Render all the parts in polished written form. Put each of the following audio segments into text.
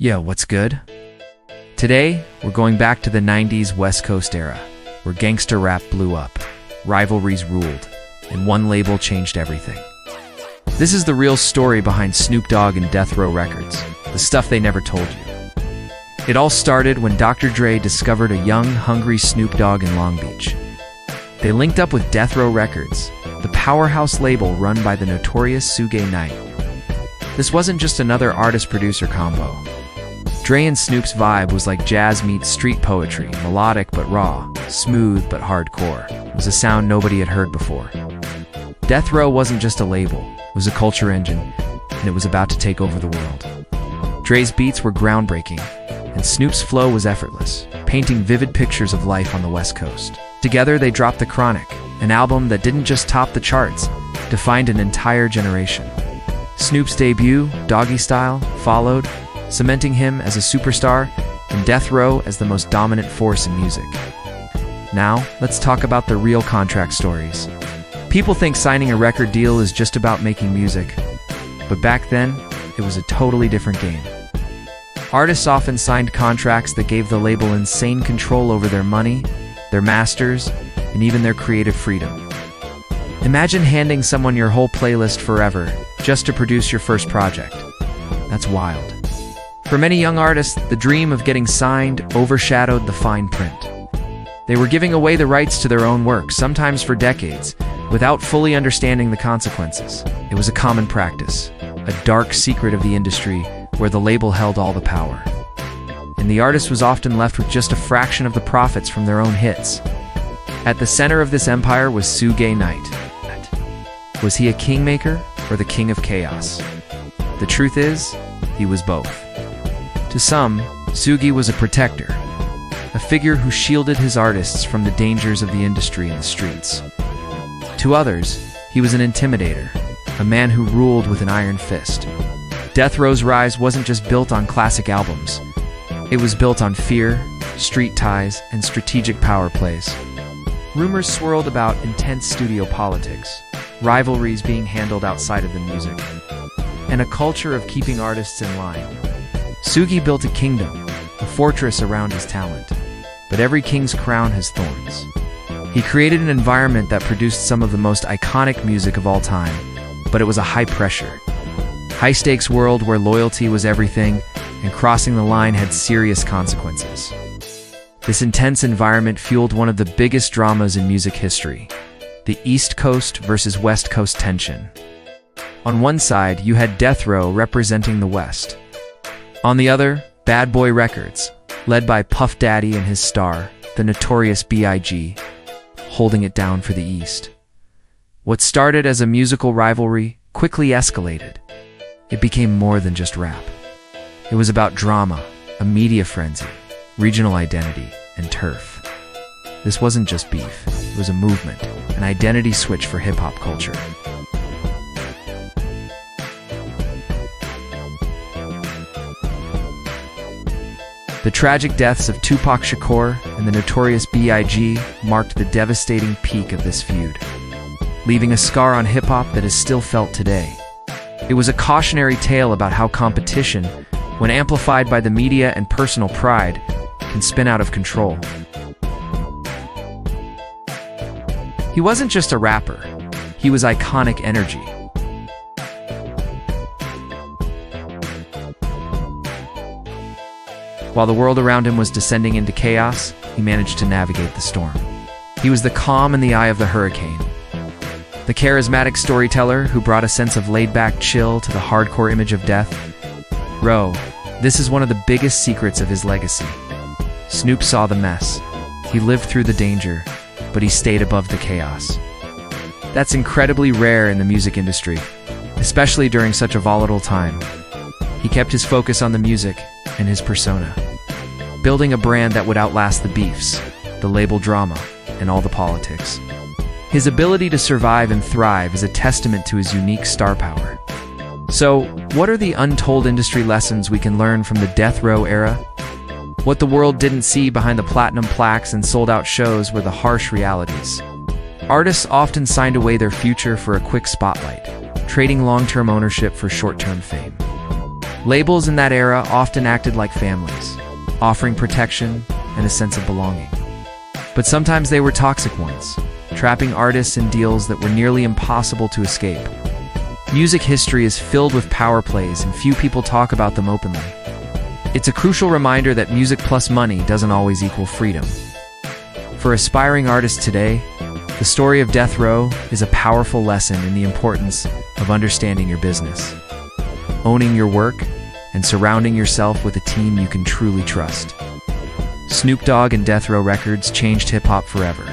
Yo, what's good? Today, we're going back to the 90s West Coast era, where gangster rap blew up, rivalries ruled, and one label changed everything. This is the real story behind Snoop Dogg and Death Row Records, the stuff they never told you. It all started when Dr. Dre discovered a young, hungry Snoop Dogg in Long Beach. They linked up with Death Row Records, the powerhouse label run by the notorious Suge Knight. This wasn't just another artist-producer combo. Dre and Snoop's vibe was like jazz meets street poetry, melodic but raw, smooth but hardcore. It was a sound nobody had heard before. Death Row wasn't just a label, it was a culture engine, and it was about to take over the world. Dre's beats were groundbreaking, and Snoop's flow was effortless, painting vivid pictures of life on the West Coast. Together they dropped The Chronic, an album that didn't just top the charts, defined an entire generation. Snoop's debut, Doggy Style, followed, cementing him as a superstar and Death Row as the most dominant force in music. Now, let's talk about the real contract stories. People think signing a record deal is just about making music, but back then, it was a totally different game. Artists often signed contracts that gave the label insane control over their money, their masters, and even their creative freedom. Imagine handing someone your whole playlist forever just to produce your first project. That's wild. For many young artists, the dream of getting signed overshadowed the fine print. They were giving away the rights to their own work, sometimes for decades, without fully understanding the consequences. It was a common practice, a dark secret of the industry where the label held all the power. And the artist was often left with just a fraction of the profits from their own hits. At the center of this empire was Suge Knight. Was he a kingmaker or the king of chaos? The truth is, he was both. To some, Suge was a protector, a figure who shielded his artists from the dangers of the industry and the streets. To others, he was an intimidator, a man who ruled with an iron fist. Death Row's rise wasn't just built on classic albums. It was built on fear, street ties, and strategic power plays. Rumors swirled about intense studio politics, rivalries being handled outside of the music, and a culture of keeping artists in line. Suge built a kingdom, a fortress around his talent. But every king's crown has thorns. He created an environment that produced some of the most iconic music of all time, but it was a high-pressure, high-stakes world where loyalty was everything, and crossing the line had serious consequences. This intense environment fueled one of the biggest dramas in music history, the East Coast versus West Coast tension. On one side, you had Death Row representing the West. On the other, Bad Boy Records, led by Puff Daddy and his star, the notorious B.I.G., holding it down for the East. What started as a musical rivalry quickly escalated. It became more than just rap. It was about drama, a media frenzy, regional identity, and turf. This wasn't just beef, it was a movement, an identity switch for hip-hop culture. The tragic deaths of Tupac Shakur and the notorious B.I.G. marked the devastating peak of this feud, leaving a scar on hip-hop that is still felt today. It was a cautionary tale about how competition, when amplified by the media and personal pride, can spin out of control. He wasn't just a rapper, he was iconic energy. While the world around him was descending into chaos, he managed to navigate the storm. He was the calm in the eye of the hurricane, the charismatic storyteller who brought a sense of laid-back chill to the hardcore image of Death Row. This is one of the biggest secrets of his legacy. Snoop saw the mess. He lived through the danger, but he stayed above the chaos. That's incredibly rare in the music industry, especially during such a volatile time. He kept his focus on the music and his persona, building a brand that would outlast the beefs, the label drama, and all the politics. His ability to survive and thrive is a testament to his unique star power. So, what are the untold industry lessons we can learn from the Death Row era? What the world didn't see behind the platinum plaques and sold-out shows were the harsh realities. Artists often signed away their future for a quick spotlight, trading long-term ownership for short-term fame. Labels in that era often acted like families, offering protection and a sense of belonging. But sometimes they were toxic ones, trapping artists in deals that were nearly impossible to escape. Music history is filled with power plays, and few people talk about them openly. It's a crucial reminder that music plus money doesn't always equal freedom. For aspiring artists today, the story of Death Row is a powerful lesson in the importance of understanding your business, owning your work, and surrounding yourself with a team you can truly trust. Snoop Dogg and Death Row Records changed hip-hop forever.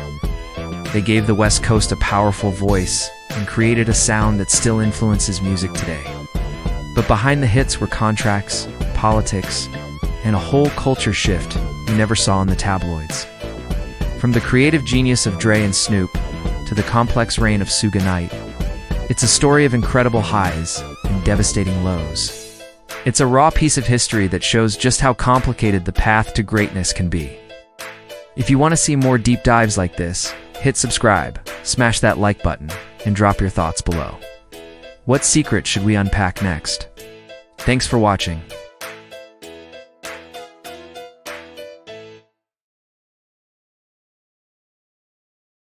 They gave the West Coast a powerful voice and created a sound that still influences music today. But behind the hits were contracts, politics, and a whole culture shift you never saw in the tabloids. From the creative genius of Dre and Snoop to the complex reign of Suge Knight, it's a story of incredible highs and devastating lows. It's a raw piece of history that shows just how complicated the path to greatness can be. If you want to see more deep dives like this, hit subscribe, smash that like button, and drop your thoughts below. What secret should we unpack next? Thanks for watching.